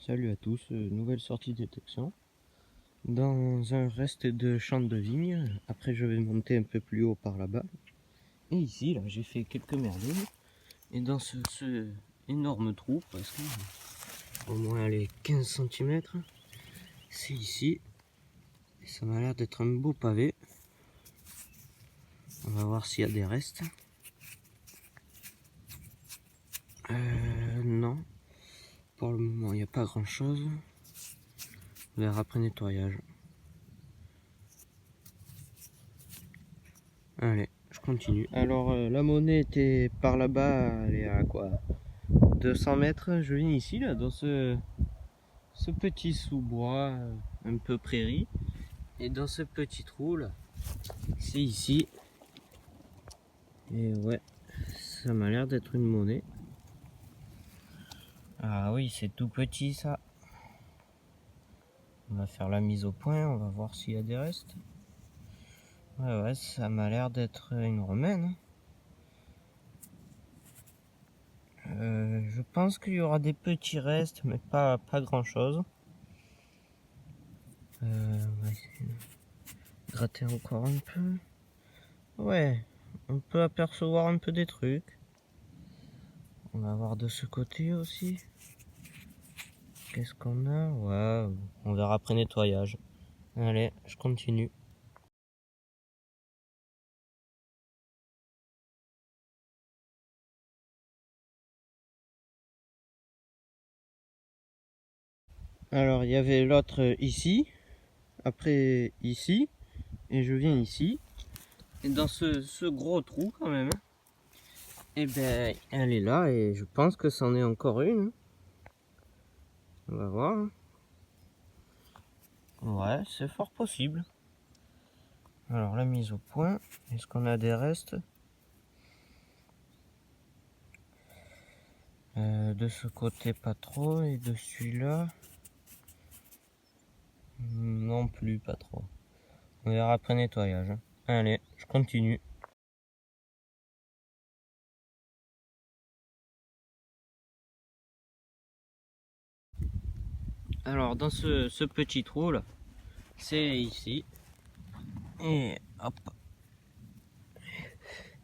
Salut à tous, nouvelle sortie de détection dans un reste de champ de vigne. Après je vais monter un peu plus haut par là-bas. Et ici là j'ai fait quelques merveilles. Et dans ce énorme trou, presque au moins les 15 cm, c'est ici. Et ça m'a l'air d'être un beau pavé. On va voir s'il y a des restes. Non, pour le moment il n'y a pas grand chose. On verra après nettoyage. Allez, je continue. Alors la monnaie était par là-bas, elle est à quoi, 200 mètres. Je viens ici là dans ce petit sous-bois un peu prairie. Et dans ce petit trou là, c'est ici. Et ouais, ça m'a l'air d'être une monnaie. Ah oui, c'est tout petit ça. On va faire la mise au point, on va voir s'il y a des restes. Ouais, ça m'a l'air d'être une romaine. Je pense qu'il y aura des petits restes, mais pas grand chose. On va essayer de gratter encore un peu. Ouais, on peut apercevoir un peu des trucs. On va voir de ce côté aussi. Qu'est-ce qu'on a? Ouais, on verra après nettoyage. Allez, je continue. Alors, il y avait l'autre ici, après ici, et je viens ici. Et dans ce gros trou quand même, et ben, elle est là, et je pense que c'en est encore une. On va voir. Ouais, c'est fort possible. Alors, la mise au point. Est-ce qu'on a des restes? De ce côté, pas trop. Et de celui-là, non plus, pas trop. On verra après nettoyage. Allez, je continue. Alors, dans ce petit trou là, c'est ici. Et hop.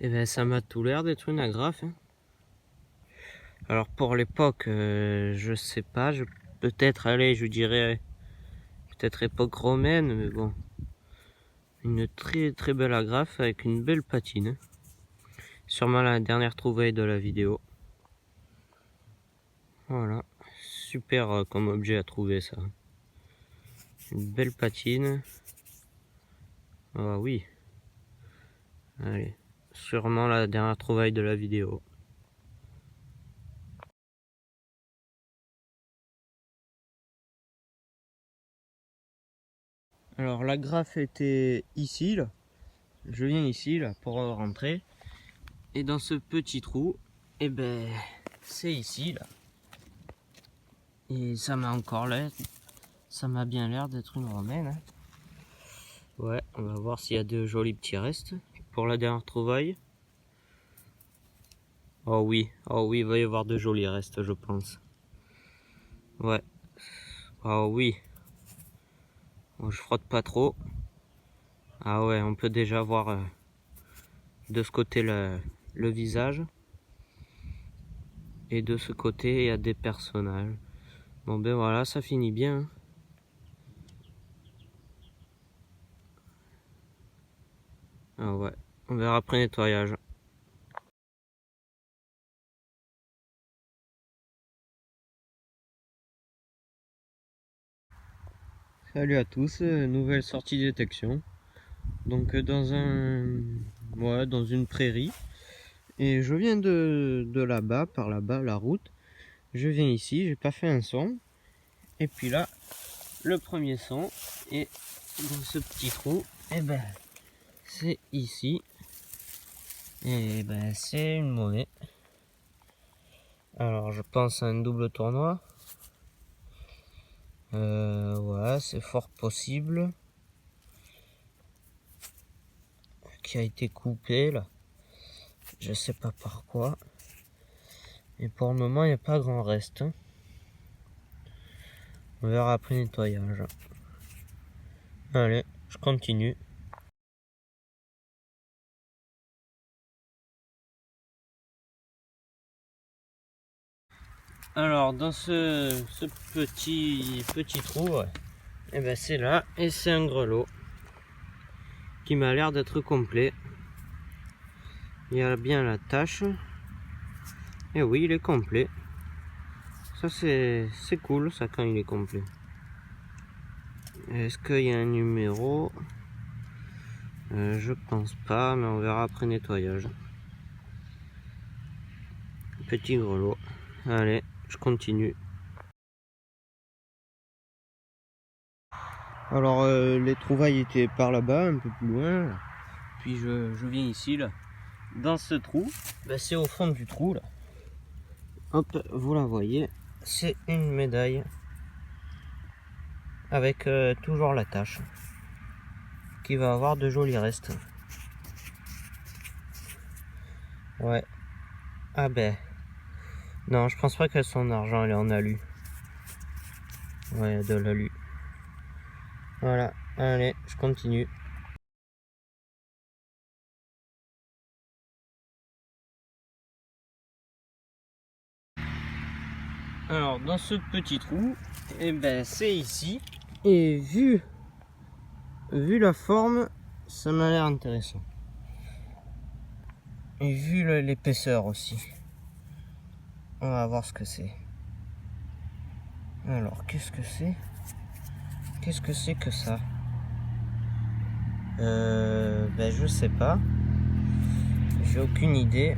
Et ben, ça m'a tout l'air d'être une agrafe. Hein. Alors, pour l'époque, je sais pas. Peut-être, allez, je dirais, peut-être époque romaine, mais bon. Une très belle agrafe avec une belle patine. Sûrement la dernière trouvaille de la vidéo. Voilà. Super comme objet à trouver ça. Une belle patine. Ah oui. Allez. Sûrement la dernière trouvaille de la vidéo. Alors la graffe était ici là. Je viens ici là pour rentrer. Et dans ce petit trou, et ben c'est ici là. Et ça m'a encore l'air. Ça m'a bien l'air d'être une romaine. Hein. Ouais, on va voir s'il y a de jolis petits restes pour la dernière trouvaille. Oh oui, il va y avoir de jolis restes, je pense. Ouais. Oh oui. Bon, je frotte pas trop. Ah ouais, on peut déjà voir de ce côté le visage. Et de ce côté, il y a des personnages. Bon ben voilà, ça finit bien. Hein. Ah ouais, on verra après nettoyage. Salut à tous, nouvelle sortie de détection. Donc dans une prairie. Et je viens de là-bas, par là-bas, la route. Je viens ici, j'ai pas fait un son. Et puis là, le premier son est dans ce petit trou. Et ben, c'est ici. Et ben, c'est une monnaie. Alors, je pense à un double tournoi. Ouais, c'est fort possible. Qui a été coupé là. Je sais pas par quoi. Et pour le moment, il n'y a pas grand reste. Hein. On verra après nettoyage. Allez, je continue. Alors dans ce petit trou, ouais, et ben c'est là, et c'est un grelot qui m'a l'air d'être complet. Il y a bien la tâche. Et oui, il est complet. Ça c'est cool ça quand il est complet. Est-ce qu'il y a un numéro? Je pense pas, mais on verra après nettoyage. Petit grelot. Allez, je continue. Alors les trouvailles étaient par là-bas, un peu plus loin. Là. Puis je viens ici, là. Dans ce trou, ben, c'est au fond du trou, là. Hop, vous la voyez. C'est une médaille. Avec toujours la tache. Qui va avoir de jolis restes. Ouais. Ah ben. Non, je pense pas qu'elle soit en argent, elle est en alu. Ouais, de l'alu. Voilà. Allez, je continue. Alors dans ce petit trou, et ben c'est ici. Et vu la forme, ça m'a l'air intéressant. Et vu l'épaisseur aussi. On va voir ce que c'est. Alors qu'est-ce que c'est? Qu'est-ce que c'est que ça? Ben je sais pas. J'ai aucune idée.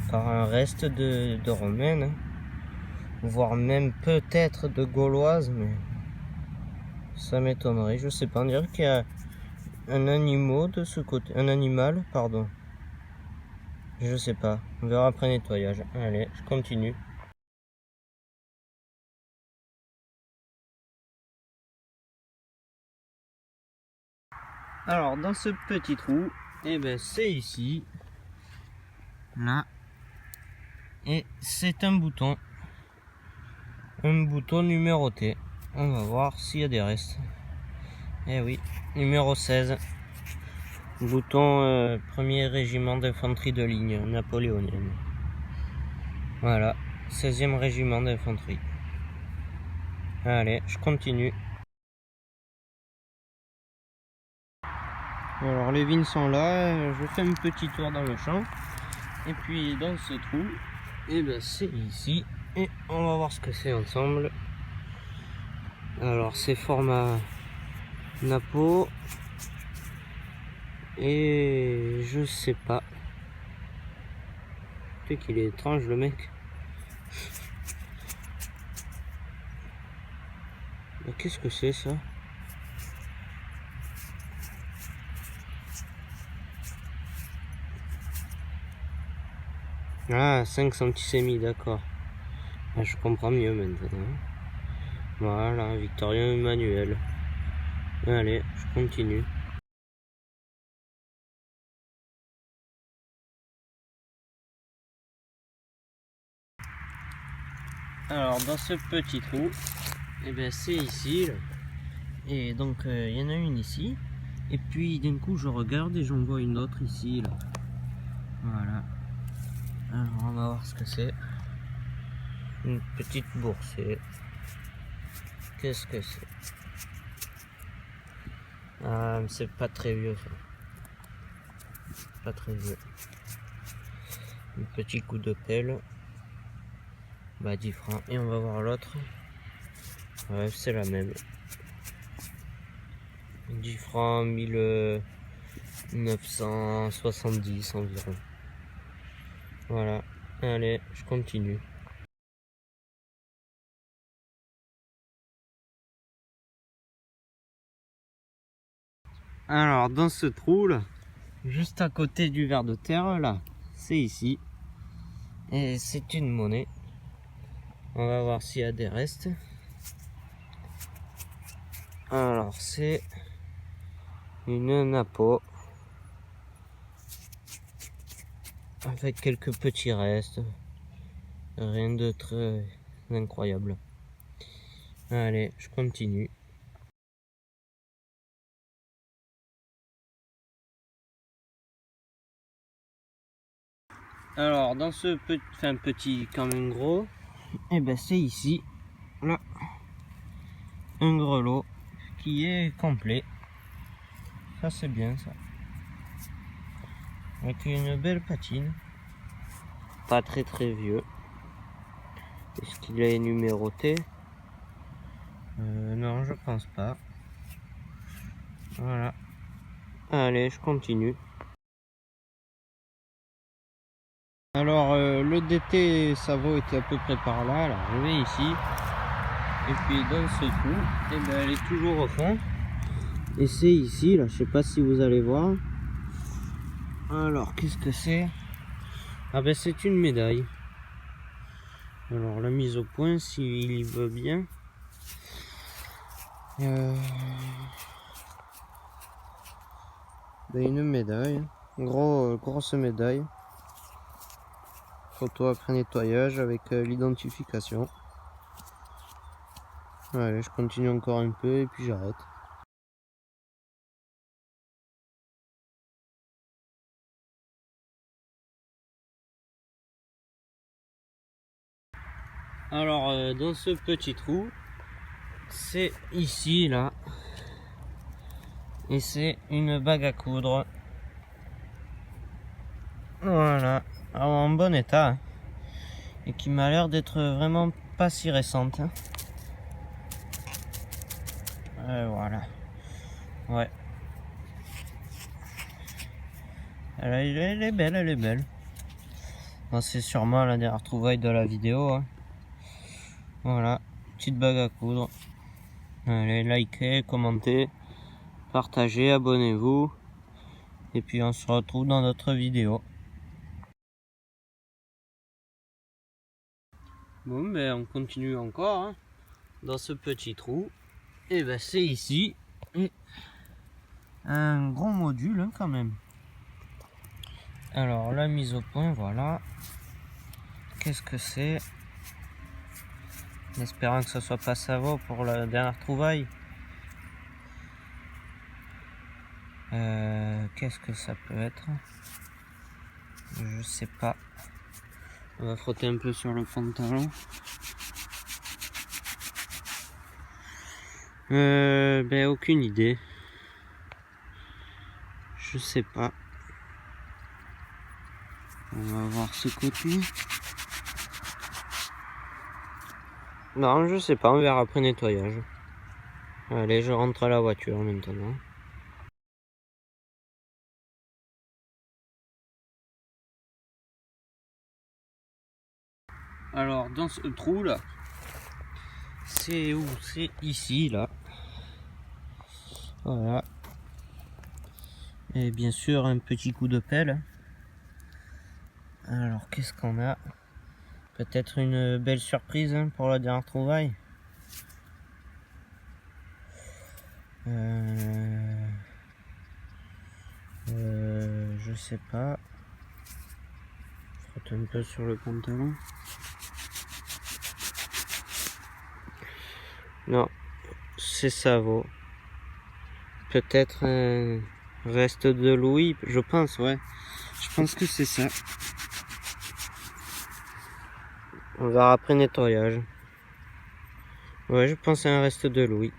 Par un reste de romaine. Voire même peut-être de gauloise, mais ça m'étonnerait, je sais pas, on dirait qu'il y a un animal de ce côté, un animal, pardon. Je sais pas, on verra après nettoyage. Allez, je continue. Alors dans ce petit trou, et ben c'est ici, là, et c'est un bouton numéroté. On va voir s'il y a des restes. Eh oui, numéro 16. Bouton premier régiment d'infanterie de ligne napoléonienne. Voilà, 16e régiment d'infanterie. Allez, je continue. Alors les vignes sont là, je fais un petit tour dans le champ. Et puis dans ce trou, et ben c'est ici. Et on va voir ce que c'est ensemble. Alors c'est format Napo. Et je sais pas. Peut-être qu'il est étrange le mec. Qu'est-ce que c'est ça? Ah, 5 centisémies, d'accord. Ah, je comprends mieux maintenant. Voilà, Victorien Emmanuel. Allez, je continue. Alors dans ce petit trou, et ben c'est ici là. Et donc il y en a une ici, et puis d'un coup je regarde et j'en vois une autre ici là. Voilà. Alors on va voir ce que c'est. Une petite boursée. Qu'est-ce que c'est? Ah, mais c'est pas très vieux ça. Pas très vieux. Un petit coup de pelle. Bah 10 francs. Et on va voir l'autre. Ouais, c'est la même. 10 francs, 1970 environ. Voilà. Allez, je continue. Alors dans ce trou là, juste à côté du ver de terre là, c'est ici. Et c'est une monnaie. On va voir s'il y a des restes. Alors c'est une napo. Avec quelques petits restes. Rien de très incroyable. Allez, je continue. Alors, dans ce petit quand même gros, et ben c'est ici, là, un grelot qui est complet. Ça c'est bien ça. Avec une belle patine. Pas très vieux. Est-ce qu'il est numéroté? Non, je pense pas. Voilà. Allez, je continue. Alors, le DT Savo était à peu près par là. Alors, je vais ici. Et puis, dans ce trou, et ben, elle est toujours au fond. Et c'est ici, là, je sais pas si vous allez voir. Alors, qu'est-ce que c'est? Ah ben, c'est une médaille. Alors, la mise au point, s'il y veut bien. Ben, une médaille. Grosse médaille. Photo après nettoyage avec l'identification. Allez, je continue encore un peu et puis j'arrête. Alors, dans ce petit trou, c'est ici, là. Et c'est une bague à coudre. Voilà. Alors, en bon état. Hein. Et qui m'a l'air d'être vraiment pas si récente. Hein. Voilà. Ouais. Elle est belle, elle est belle. Bon, c'est sûrement la dernière trouvaille de la vidéo. Hein. Voilà. Petite bague à coudre. Allez, likez, commentez, partagez, abonnez-vous. Et puis on se retrouve dans d'autres vidéos. Bon, ben on continue encore hein, dans ce petit trou. Et ben c'est ici un gros module hein, quand même. Alors la mise au point, voilà. Qu'est-ce que c'est? En espérant que ce soit pas Savo pour la dernière trouvaille. Qu'est-ce que ça peut être? Je sais pas. On va frotter un peu sur le pantalon. Ben aucune idée. Je sais pas. On va voir ce côté. Non, je sais pas, on verra après nettoyage. Allez, je rentre à la voiture maintenant. Alors, dans ce trou là, c'est où? C'est ici là. Voilà. Et bien sûr, un petit coup de pelle. Alors, qu'est-ce qu'on a? Peut-être une belle surprise hein, pour la dernière trouvaille. Je sais pas. Frotte un peu sur le pantalon. Non, c'est Savo. Peut-être un reste de Louis, je pense, ouais. Je pense que c'est ça. On verra après nettoyage. Ouais, je pense à un reste de Louis.